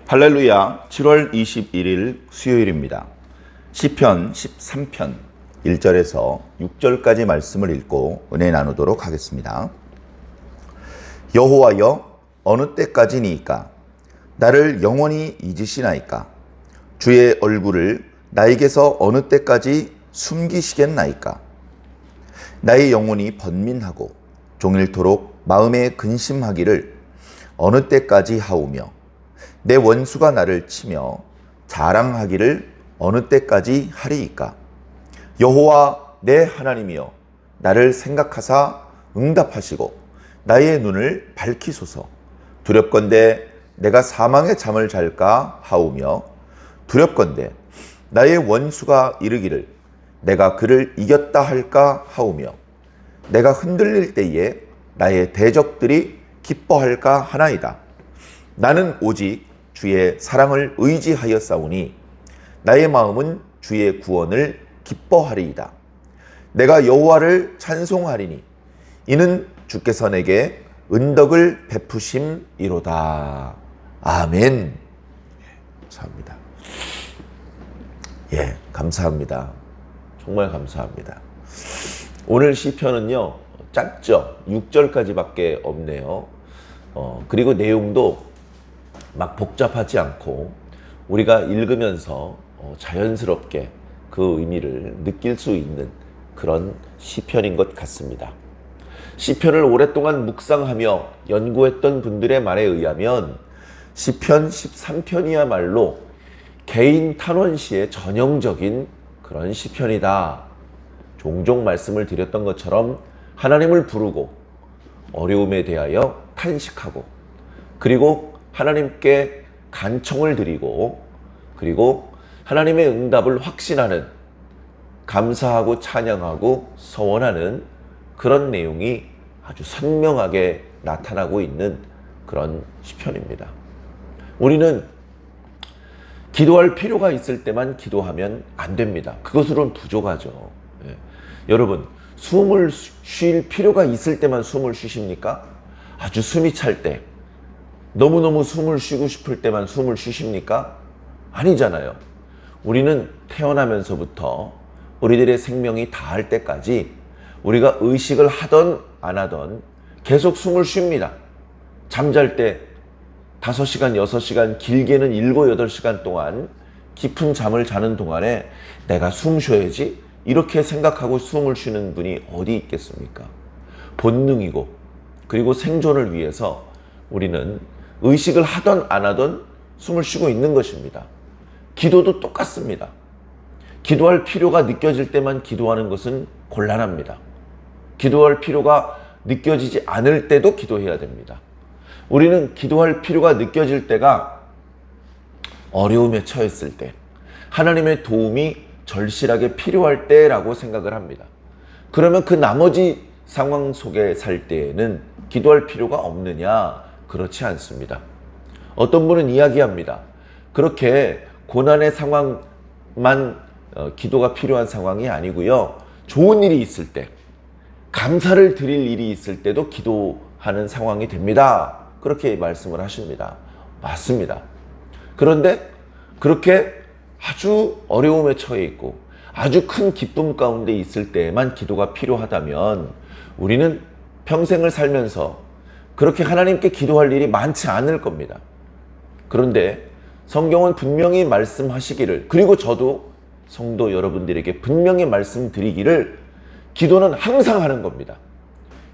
할렐루야. 7월 21일 수요일입니다. 시편 13편 1절에서 6절까지 말씀을 읽고 은혜 나누도록 하겠습니다. 여호와여, 어느 때까지니이까? 나를 영원히 잊으시나이까? 주의 얼굴을 나에게서 어느 때까지 숨기시겠나이까? 나의 영혼이 번민하고 종일토록 마음에 근심하기를 어느 때까지 하오며, 내 원수가 나를 치며 자랑하기를 어느 때까지 하리이까? 여호와 내 하나님이여, 나를 생각하사 응답하시고 나의 눈을 밝히소서. 두렵건대 내가 사망의 잠을 잘까 하오며, 두렵건대 나의 원수가 이르기를 내가 그를 이겼다 할까 하오며, 내가 흔들릴 때에 나의 대적들이 기뻐할까 하나이다. 나는 오직 주의 사랑을 의지하였사오니 나의 마음은 주의 구원을 기뻐하리이다. 내가 여호와를 찬송하리니 이는 주께서 내게 은덕을 베푸심이로다. 아멘. 감사합니다. 감사합니다. 정말 감사합니다. 오늘 시편은요, 짧죠? 6절까지밖에 없네요. 그리고 내용도 막 복잡하지 않고 우리가 읽으면서 자연스럽게 그 의미를 느낄 수 있는 그런 시편인 것 같습니다. 시편을 오랫동안 묵상하며 연구했던 분들의 말에 의하면 시편 13편이야말로 개인 탄원시의 전형적인 그런 시편이다. 종종 말씀을 드렸던 것처럼 하나님을 부르고 어려움에 대하여 탄식하고, 그리고 하나님께 간청을 드리고, 그리고 하나님의 응답을 확신하는, 감사하고 찬양하고 서원하는 그런 내용이 아주 선명하게 나타나고 있는 그런 시편입니다. 우리는 기도할 필요가 있을 때만 기도하면 안 됩니다. 그것으로는 부족하죠. 여러분, 숨을 쉴 필요가 있을 때만 숨을 쉬십니까? 아주 숨이 찰 때, 너무너무 숨을 쉬고 싶을 때만 숨을 쉬십니까? 아니잖아요. 우리는 태어나면서부터 우리들의 생명이 다할 때까지 우리가 의식을 하던 안 하던 계속 숨을 쉽니다. 잠잘 때 5시간, 6시간, 길게는 7, 8시간 동안 깊은 잠을 자는 동안에 내가 숨 쉬어야지, 이렇게 생각하고 숨을 쉬는 분이 어디 있겠습니까? 본능이고, 그리고 생존을 위해서 우리는 의식을 하던 안 하던 숨을 쉬고 있는 것입니다. 기도도 똑같습니다. 기도할 필요가 느껴질 때만 기도하는 것은 곤란합니다. 기도할 필요가 느껴지지 않을 때도 기도해야 됩니다. 우리는 기도할 필요가 느껴질 때가 어려움에 처했을 때, 하나님의 도움이 절실하게 필요할 때라고 생각을 합니다. 그러면 그 나머지 상황 속에 살 때에는 기도할 필요가 없느냐? 그렇지 않습니다. 어떤 분은 이야기합니다. 그렇게 고난의 상황만 기도가 필요한 상황이 아니고요, 좋은 일이 있을 때, 감사를 드릴 일이 있을 때도 기도하는 상황이 됩니다. 그렇게 말씀을 하십니다. 맞습니다. 그런데 그렇게 아주 어려움에 처해 있고 아주 큰 기쁨 가운데 있을 때에만 기도가 필요하다면 우리는 평생을 살면서 그렇게 하나님께 기도할 일이 많지 않을 겁니다. 그런데 성경은 분명히 말씀하시기를, 그리고 저도 성도 여러분들에게 분명히 말씀드리기를, 기도는 항상 하는 겁니다.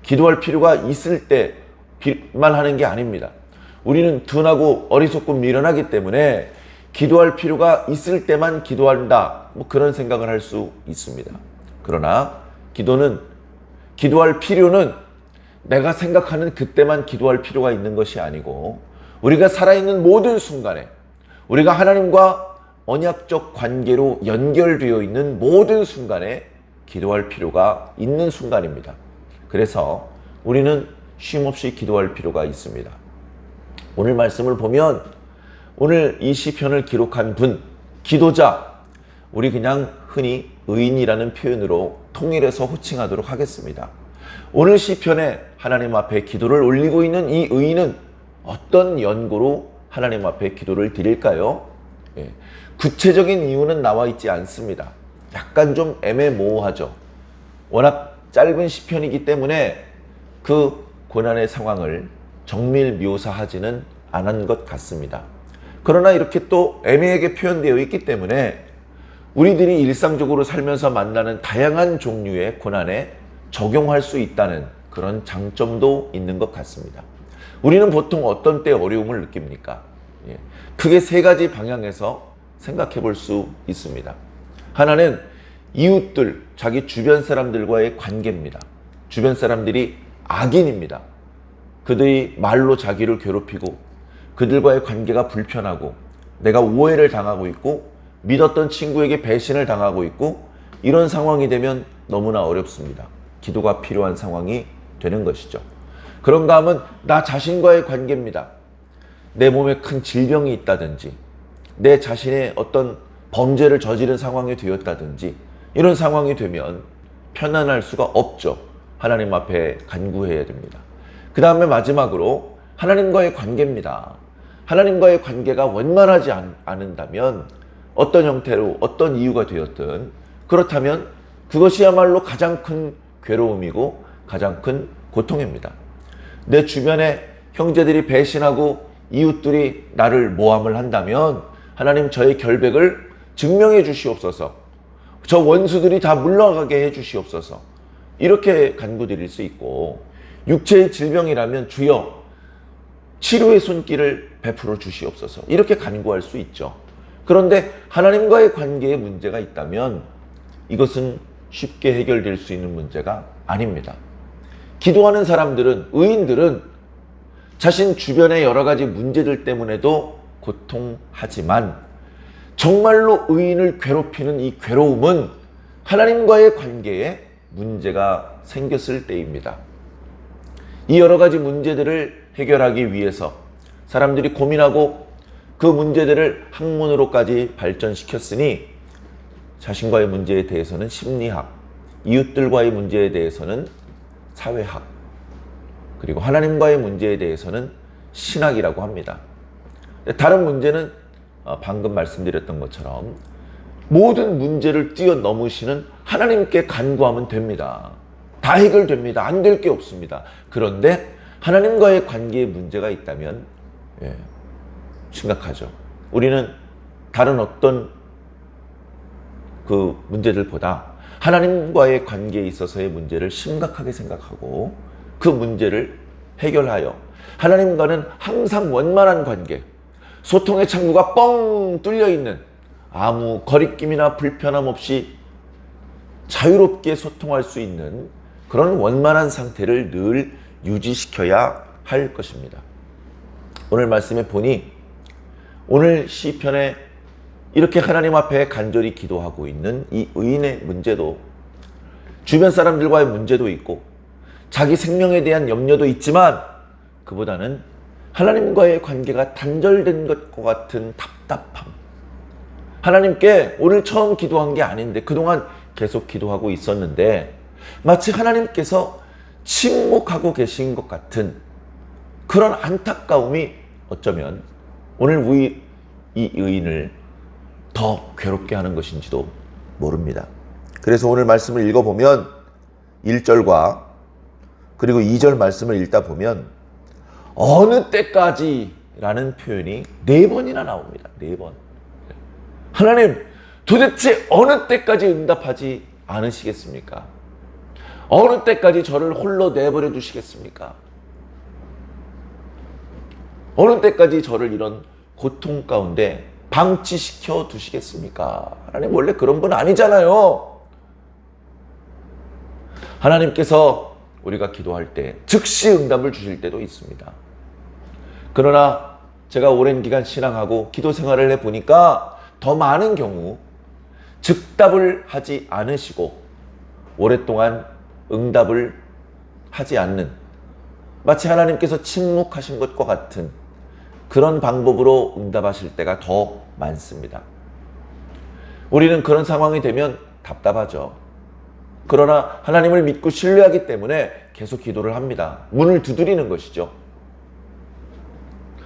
기도할 필요가 있을 때만 하는 게 아닙니다. 우리는 둔하고 어리석고 미련하기 때문에 기도할 필요가 있을 때만 기도한다, 그런 생각을 할 수 있습니다. 그러나 기도할 필요는 내가 생각하는 그때만 기도할 필요가 있는 것이 아니고, 우리가 살아있는 모든 순간에, 우리가 하나님과 언약적 관계로 연결되어 있는 모든 순간에 기도할 필요가 있는 순간입니다. 그래서 우리는 쉼없이 기도할 필요가 있습니다. 오늘 말씀을 보면, 오늘 이 시편을 기록한 분, 기도자, 우리 그냥 흔히 의인이라는 표현으로 통일해서 호칭하도록 하겠습니다. 오늘 시편에 하나님 앞에 기도를 올리고 있는 이 의인은 어떤 연고로 하나님 앞에 기도를 드릴까요? 예. 구체적인 이유는 나와 있지 않습니다. 약간 좀 애매모호하죠. 워낙 짧은 시편이기 때문에 그 고난의 상황을 정밀 묘사하지는 않은 것 같습니다. 그러나 이렇게 또 애매하게 표현되어 있기 때문에 우리들이 일상적으로 살면서 만나는 다양한 종류의 고난에 적용할 수 있다는 그런 장점도 있는 것 같습니다. 우리는 보통 어떤 때 어려움을 느낍니까? 크게 세 가지 방향에서 생각해 볼 수 있습니다. 하나는 이웃들, 자기 주변 사람들과의 관계입니다. 주변 사람들이 악인입니다. 그들이 말로 자기를 괴롭히고 그들과의 관계가 불편하고 내가 오해를 당하고 있고 믿었던 친구에게 배신을 당하고 있고 이런 상황이 되면 너무나 어렵습니다. 기도가 필요한 상황이 되는 것이죠. 그런가 하면 나 자신과의 관계입니다. 내 몸에 큰 질병이 있다든지 내 자신의 어떤 범죄를 저지른 상황이 되었다든지 이런 상황이 되면 편안할 수가 없죠. 하나님 앞에 간구해야 됩니다. 그 다음에 마지막으로 하나님과의 관계입니다. 하나님과의 관계가 원만하지 않는다면 어떤 형태로 어떤 이유가 되었든 그렇다면 그것이야말로 가장 큰 괴로움이고 가장 큰 고통입니다. 내 주변에 형제들이 배신하고 이웃들이 나를 모함을 한다면 하나님 저의 결백을 증명해 주시옵소서. 저 원수들이 다 물러가게 해 주시옵소서. 이렇게 간구드릴 수 있고 육체의 질병이라면 주여 치료의 손길을 베풀어 주시옵소서. 이렇게 간구할 수 있죠. 그런데 하나님과의 관계에 문제가 있다면 이것은 쉽게 해결될 수 있는 문제가 아닙니다. 기도하는 사람들은, 의인들은 자신 주변의 여러 가지 문제들 때문에도 고통하지만 정말로 의인을 괴롭히는 이 괴로움은 하나님과의 관계에 문제가 생겼을 때입니다. 이 여러 가지 문제들을 해결하기 위해서 사람들이 고민하고 그 문제들을 학문으로까지 발전시켰으니 자신과의 문제에 대해서는 심리학, 이웃들과의 문제에 대해서는 사회학, 그리고 하나님과의 문제에 대해서는 신학이라고 합니다. 다른 문제는 방금 말씀드렸던 것처럼 모든 문제를 뛰어넘으시는 하나님께 간구하면 됩니다. 다 해결됩니다. 안 될 게 없습니다. 그런데 하나님과의 관계에 문제가 있다면 심각하죠. 우리는 다른 어떤 그 문제들보다 하나님과의 관계에 있어서의 문제를 심각하게 생각하고 그 문제를 해결하여 하나님과는 항상 원만한 관계, 소통의 창구가 뻥 뚫려 있는 아무 거리낌이나 불편함 없이 자유롭게 소통할 수 있는 그런 원만한 상태를 늘 유지시켜야 할 것입니다. 오늘 말씀에 보니 오늘 시편에 이렇게 하나님 앞에 간절히 기도하고 있는 이 의인의 문제도 주변 사람들과의 문제도 있고 자기 생명에 대한 염려도 있지만 그보다는 하나님과의 관계가 단절된 것과 같은 답답함. 하나님께 오늘 처음 기도한 게 아닌데 그동안 계속 기도하고 있었는데 마치 하나님께서 침묵하고 계신 것 같은 그런 안타까움이 어쩌면 오늘 이 의인을 더 괴롭게 하는 것인지도 모릅니다. 그래서 오늘 말씀을 읽어보면 1절과 그리고 2절 말씀을 읽다 보면 어느 때까지 라는 표현이 4번이나 나옵니다. 4번. 하나님 도대체 어느 때까지 응답하지 않으시겠습니까? 어느 때까지 저를 홀로 내버려 두시겠습니까? 어느 때까지 저를 이런 고통 가운데 방치시켜 두시겠습니까? 하나님 원래 그런 분 아니잖아요. 하나님께서 우리가 기도할 때 즉시 응답을 주실 때도 있습니다. 그러나 제가 오랜 기간 신앙하고 기도 생활을 해보니까 더 많은 경우 즉답을 하지 않으시고 오랫동안 응답을 하지 않는 마치 하나님께서 침묵하신 것과 같은 그런 방법으로 응답하실 때가 더 많습니다. 우리는 그런 상황이 되면 답답하죠. 그러나 하나님을 믿고 신뢰하기 때문에 계속 기도를 합니다. 문을 두드리는 것이죠.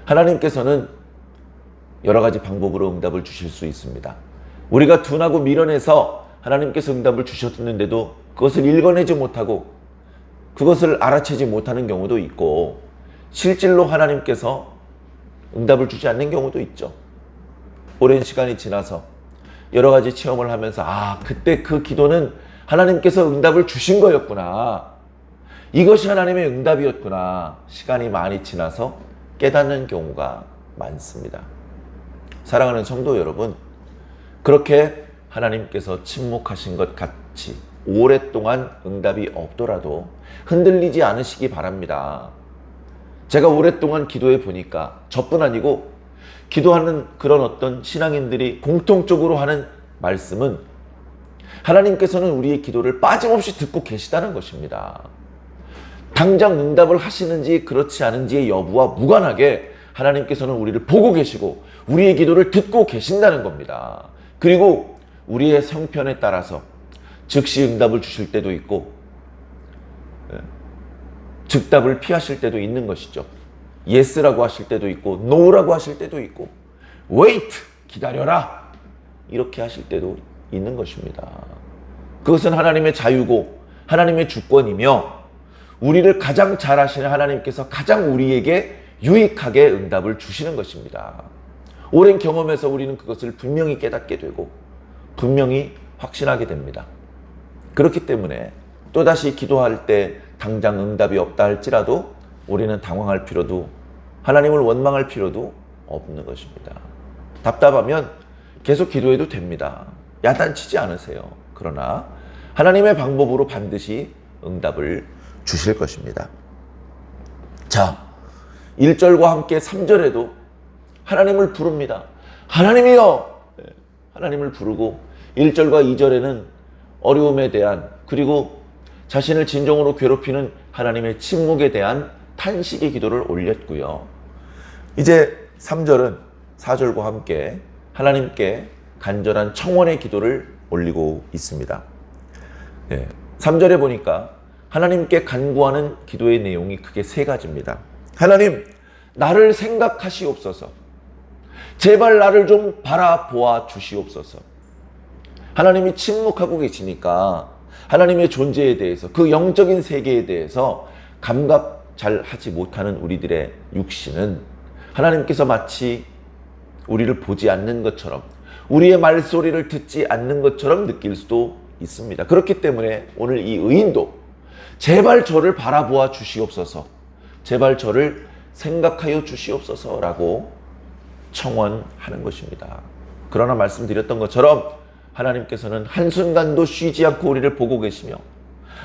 하나님께서는 여러 가지 방법으로 응답을 주실 수 있습니다. 우리가 둔하고 미련해서 하나님께서 응답을 주셨는데도 그것을 읽어내지 못하고 그것을 알아채지 못하는 경우도 있고, 실질로 하나님께서 응답을 주지 않는 경우도 있죠. 오랜 시간이 지나서 여러 가지 체험을 하면서 그때 그 기도는 하나님께서 응답을 주신 거였구나, 이것이 하나님의 응답이었구나, 시간이 많이 지나서 깨닫는 경우가 많습니다. 사랑하는 성도 여러분, 그렇게 하나님께서 침묵하신 것 같이 오랫동안 응답이 없더라도 흔들리지 않으시기 바랍니다. 제가 오랫동안 기도해 보니까 저뿐 아니고 기도하는 그런 어떤 신앙인들이 공통적으로 하는 말씀은 하나님께서는 우리의 기도를 빠짐없이 듣고 계시다는 것입니다. 당장 응답을 하시는지 그렇지 않은지의 여부와 무관하게 하나님께서는 우리를 보고 계시고 우리의 기도를 듣고 계신다는 겁니다. 그리고 우리의 형편에 따라서 즉시 응답을 주실 때도 있고 즉답을 피하실 때도 있는 것이죠. 예스라고 하실 때도 있고 노라고 하실 때도 있고 wait, 기다려라, 이렇게 하실 때도 있는 것입니다. 그것은 하나님의 자유고 하나님의 주권이며 우리를 가장 잘 아시는 하나님께서 가장 우리에게 유익하게 응답을 주시는 것입니다. 오랜 경험에서 우리는 그것을 분명히 깨닫게 되고 분명히 확신하게 됩니다. 그렇기 때문에 또다시 기도할 때 당장 응답이 없다 할지라도 우리는 당황할 필요도, 하나님을 원망할 필요도 없는 것입니다. 답답하면 계속 기도해도 됩니다. 야단치지 않으세요. 그러나 하나님의 방법으로 반드시 응답을 주실 것입니다. 자, 1절과 함께 3절에도 하나님을 부릅니다. 하나님이여! 하나님을 부르고 1절과 2절에는 어려움에 대한, 그리고 자신을 진정으로 괴롭히는 하나님의 침묵에 대한 탄식의 기도를 올렸고요. 이제 3절은 4절과 함께 하나님께 간절한 청원의 기도를 올리고 있습니다. 3절에 보니까 하나님께 간구하는 기도의 내용이 크게 세 가지입니다. 하나님, 나를 생각하시옵소서. 제발 나를 좀 바라보아 주시옵소서. 하나님이 침묵하고 계시니까 하나님의 존재에 대해서, 그 영적인 세계에 대해서 감각 잘 하지 못하는 우리들의 육신은 하나님께서 마치 우리를 보지 않는 것처럼, 우리의 말소리를 듣지 않는 것처럼 느낄 수도 있습니다. 그렇기 때문에 오늘 이 의인도 제발 저를 바라보아 주시옵소서, 제발 저를 생각하여 주시옵소서라고 청원하는 것입니다. 그러나 말씀드렸던 것처럼 하나님께서는 한순간도 쉬지 않고 우리를 보고 계시며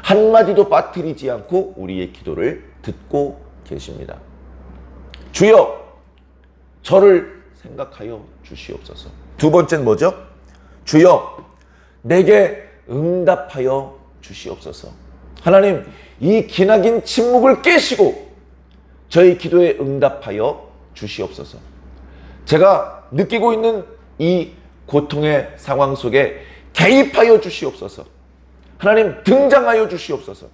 한마디도 빠뜨리지 않고 우리의 기도를 듣고 계십니다. 주여, 저를 생각하여 주시옵소서. 두 번째는 뭐죠? 주여, 내게 응답하여 주시옵소서. 하나님, 이 기나긴 침묵을 깨시고 저희 기도에 응답하여 주시옵소서. 제가 느끼고 있는 이 고통의 상황 속에 개입하여 주시옵소서. 하나님, 등장하여 주시옵소서.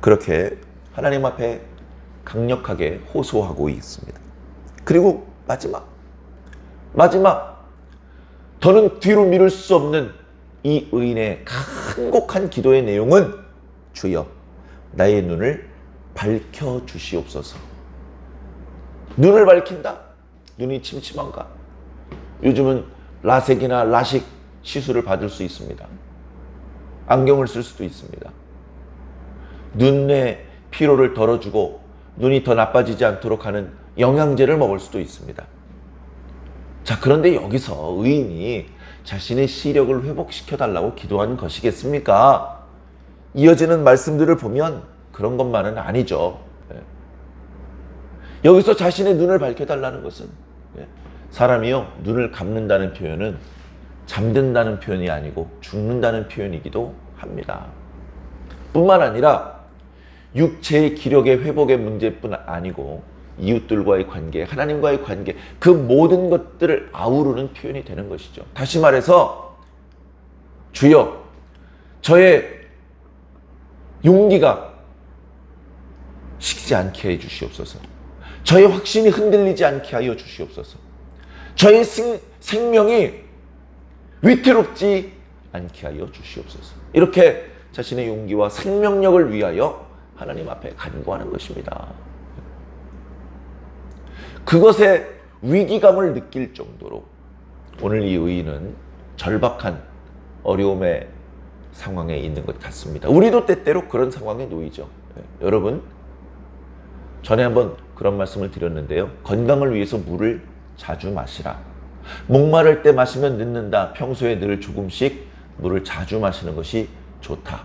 그렇게 하나님 앞에 강력하게 호소하고 있습니다. 그리고 마지막 더는 뒤로 미룰 수 없는 이 의인의 간곡한 기도의 내용은 주여, 나의 눈을 밝혀 주시옵소서. 눈을 밝힌다? 눈이 침침한가? 요즘은 라섹이나 라식 시술을 받을 수 있습니다. 안경을 쓸 수도 있습니다. 눈의 피로를 덜어주고 눈이 더 나빠지지 않도록 하는 영양제를 먹을 수도 있습니다. 자, 그런데 여기서 의인이 자신의 시력을 회복시켜달라고 기도하는 것이겠습니까? 이어지는 말씀들을 보면 그런 것만은 아니죠. 여기서 자신의 눈을 밝혀달라는 것은, 사람이요, 눈을 감는다는 표현은 잠든다는 표현이 아니고 죽는다는 표현이기도 합니다. 뿐만 아니라 육체의 기력의 회복의 문제뿐 아니고 이웃들과의 관계, 하나님과의 관계, 그 모든 것들을 아우르는 표현이 되는 것이죠. 다시 말해서 주여, 저의 용기가 식지 않게 해 주시옵소서. 저의 확신이 흔들리지 않게 하여 주시옵소서. 저의 생명이 위태롭지 않게 하여 주시옵소서. 이렇게 자신의 용기와 생명력을 위하여 하나님 앞에 간구하는 것입니다. 그것에 위기감을 느낄 정도로 오늘 이 의인은 절박한 어려움의 상황에 있는 것 같습니다. 우리도 때때로 그런 상황에 놓이죠. 여러분, 전에 한번 그런 말씀을 드렸는데요. 건강을 위해서 물을 자주 마시라. 목마를 때 마시면 늦는다. 평소에 늘 조금씩 물을 자주 마시는 것이 좋다.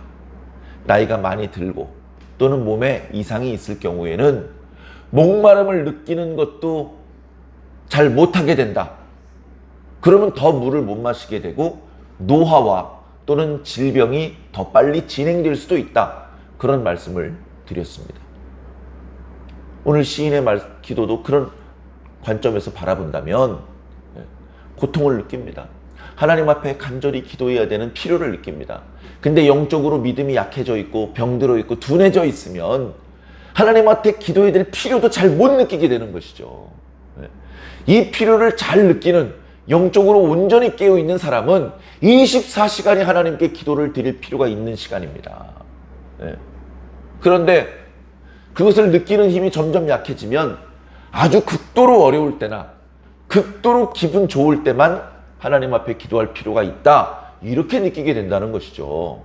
나이가 많이 들고 또는 몸에 이상이 있을 경우에는 목마름을 느끼는 것도 잘 못하게 된다. 그러면 더 물을 못 마시게 되고 노화와 또는 질병이 더 빨리 진행될 수도 있다. 그런 말씀을 드렸습니다. 오늘 시인의 기도도 그런 관점에서 바라본다면 고통을 느낍니다. 하나님 앞에 간절히 기도해야 되는 필요를 느낍니다. 근데 영적으로 믿음이 약해져 있고 병들어 있고 둔해져 있으면 하나님 앞에 기도해야 될 필요도 잘 못 느끼게 되는 것이죠. 이 필요를 잘 느끼는, 영적으로 온전히 깨어있는 사람은 24시간이 하나님께 기도를 드릴 필요가 있는 시간입니다. 그런데 그것을 느끼는 힘이 점점 약해지면 아주 극도로 어려울 때나 극도로 기분 좋을 때만 하나님 앞에 기도할 필요가 있다, 이렇게 느끼게 된다는 것이죠.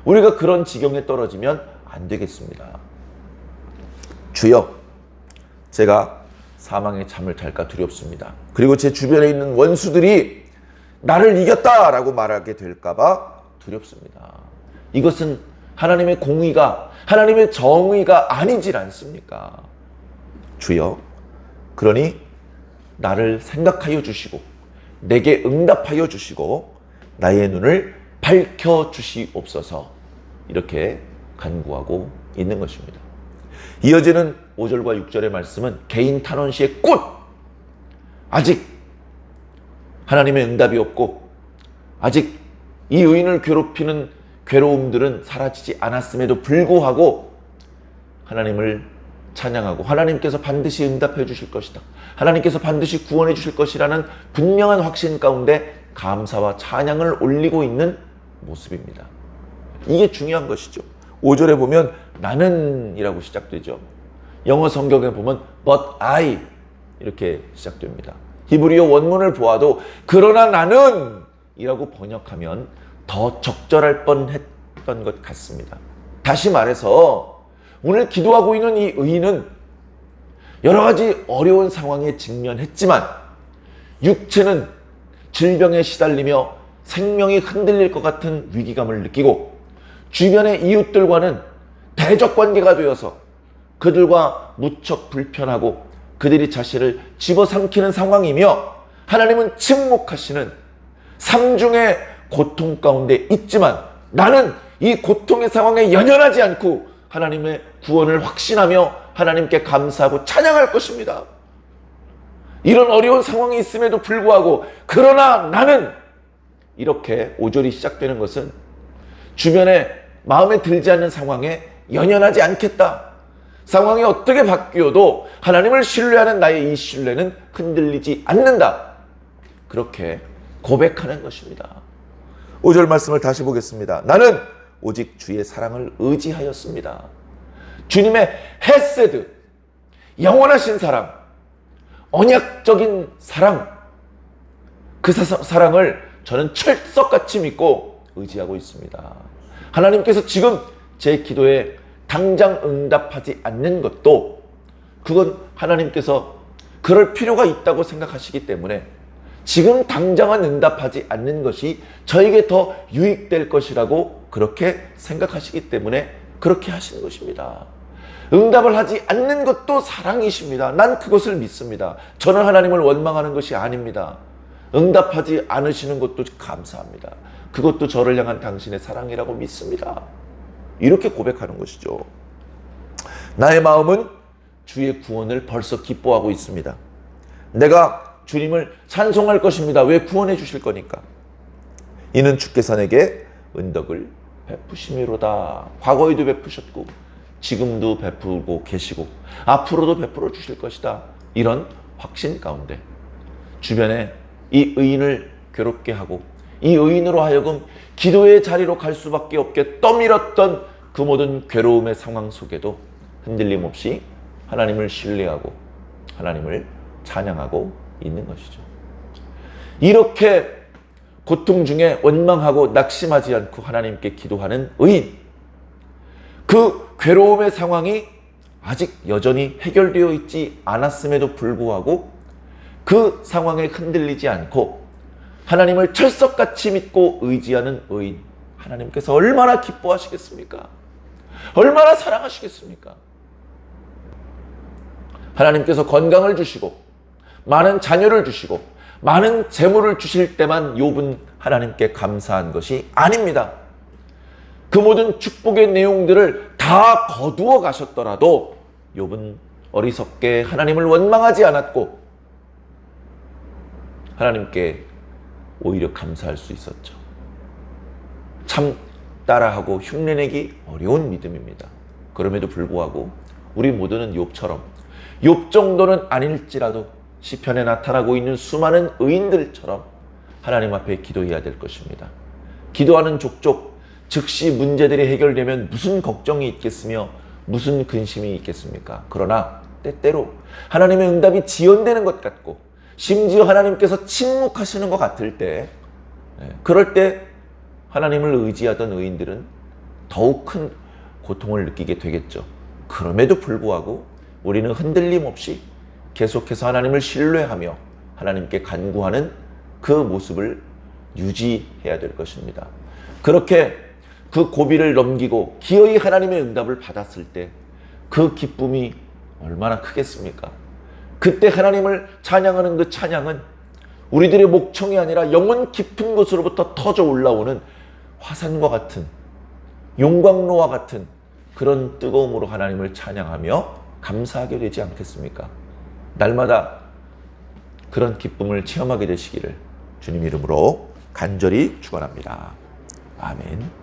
우리가 그런 지경에 떨어지면 안 되겠습니다. 주여, 제가 사망의 잠을 잘까 두렵습니다. 그리고 제 주변에 있는 원수들이 나를 이겼다라고 말하게 될까봐 두렵습니다. 이것은 하나님의 공의가, 하나님의 정의가 아니질 않습니까? 주여, 그러니 나를 생각하여 주시고 내게 응답하여 주시고 나의 눈을 밝혀 주시옵소서, 이렇게 간구하고 있는 것입니다. 이어지는 5절과 6절의 말씀은 개인 탄원시의 꽃! 아직 하나님의 응답이 없고 아직 이 의인을 괴롭히는 괴로움들은 사라지지 않았음에도 불구하고 하나님을 찬양하고 하나님께서 반드시 응답해 주실 것이다, 하나님께서 반드시 구원해 주실 것이라는 분명한 확신 가운데 감사와 찬양을 올리고 있는 모습입니다. 이게 중요한 것이죠. 5절에 보면 나는 이라고 시작되죠. 영어 성경에 보면 but I 이렇게 시작됩니다. 히브리어 원문을 보아도 그러나 나는 이라고 번역하면 더 적절할 뻔했던 것 같습니다. 다시 말해서 오늘 기도하고 있는 이 의인은 여러 가지 어려운 상황에 직면했지만 육체는 질병에 시달리며 생명이 흔들릴 것 같은 위기감을 느끼고 주변의 이웃들과는 대적 관계가 되어서 그들과 무척 불편하고 그들이 자신을 집어삼키는 상황이며 하나님은 침묵하시는 삼중의 고통 가운데 있지만 나는 이 고통의 상황에 연연하지 않고 하나님의 구원을 확신하며 하나님께 감사하고 찬양할 것입니다. 이런 어려운 상황이 있음에도 불구하고 그러나 나는, 이렇게 5절이 시작되는 것은 주변에 마음에 들지 않는 상황에 연연하지 않겠다, 상황이 어떻게 바뀌어도 하나님을 신뢰하는 나의 이 신뢰는 흔들리지 않는다, 그렇게 고백하는 것입니다. 5절 말씀을 다시 보겠습니다. 나는 오직 주의 사랑을 의지하였습니다. 주님의 헤세드, 영원하신 사랑, 언약적인 사랑, 그 사랑을 저는 철석같이 믿고 의지하고 있습니다. 하나님께서 지금 제 기도에 당장 응답하지 않는 것도 그건 하나님께서 그럴 필요가 있다고 생각하시기 때문에 지금 당장은 응답하지 않는 것이 저에게 더 유익될 것이라고 그렇게 생각하시기 때문에 그렇게 하시는 것입니다. 응답을 하지 않는 것도 사랑이십니다. 난 그것을 믿습니다. 저는 하나님을 원망하는 것이 아닙니다. 응답하지 않으시는 것도 감사합니다. 그것도 저를 향한 당신의 사랑이라고 믿습니다. 이렇게 고백하는 것이죠. 나의 마음은 주의 구원을 벌써 기뻐하고 있습니다. 내가 주님을 찬송할 것입니다. 왜 구원해 주실 거니까. 이는 주께서 내게 은덕을 베푸심이로다. 과거에도 베푸셨고 지금도 베풀고 계시고 앞으로도 베풀어 주실 것이다. 이런 확신 가운데 주변에 이 의인을 괴롭게 하고 이 의인으로 하여금 기도의 자리로 갈 수밖에 없게 떠밀었던 그 모든 괴로움의 상황 속에도 흔들림 없이 하나님을 신뢰하고 하나님을 찬양하고 있는 것이죠. 이렇게 고통 중에 원망하고 낙심하지 않고 하나님께 기도하는 의인, 그 괴로움의 상황이 아직 여전히 해결되어 있지 않았음에도 불구하고 그 상황에 흔들리지 않고 하나님을 철석같이 믿고 의지하는 의인, 하나님께서 얼마나 기뻐하시겠습니까? 얼마나 사랑하시겠습니까? 하나님께서 건강을 주시고 많은 자녀를 주시고 많은 재물을 주실 때만 욥은 하나님께 감사한 것이 아닙니다. 그 모든 축복의 내용들을 다 거두어 가셨더라도 욥은 어리석게 하나님을 원망하지 않았고 하나님께 오히려 감사할 수 있었죠. 참 따라하고 흉내내기 어려운 믿음입니다. 그럼에도 불구하고 우리 모두는 욥처럼, 욥 정도는 아닐지라도 시편에 나타나고 있는 수많은 의인들처럼 하나님 앞에 기도해야 될 것입니다. 기도하는 족족 즉시 문제들이 해결되면 무슨 걱정이 있겠으며 무슨 근심이 있겠습니까? 그러나 때때로 하나님의 응답이 지연되는 것 같고 심지어 하나님께서 침묵하시는 것 같을 때, 그럴 때 하나님을 의지하던 의인들은 더욱 큰 고통을 느끼게 되겠죠. 그럼에도 불구하고 우리는 흔들림 없이 계속해서 하나님을 신뢰하며 하나님께 간구하는 그 모습을 유지해야 될 것입니다. 그렇게 그 고비를 넘기고 기어이 하나님의 응답을 받았을 때 그 기쁨이 얼마나 크겠습니까? 그때 하나님을 찬양하는 그 찬양은 우리들의 목청이 아니라 영혼 깊은 곳으로부터 터져 올라오는 화산과 같은, 용광로와 같은 그런 뜨거움으로 하나님을 찬양하며 감사하게 되지 않겠습니까? 날마다 그런 기쁨을 체험하게 되시기를 주님 이름으로 간절히 축원합니다. 아멘.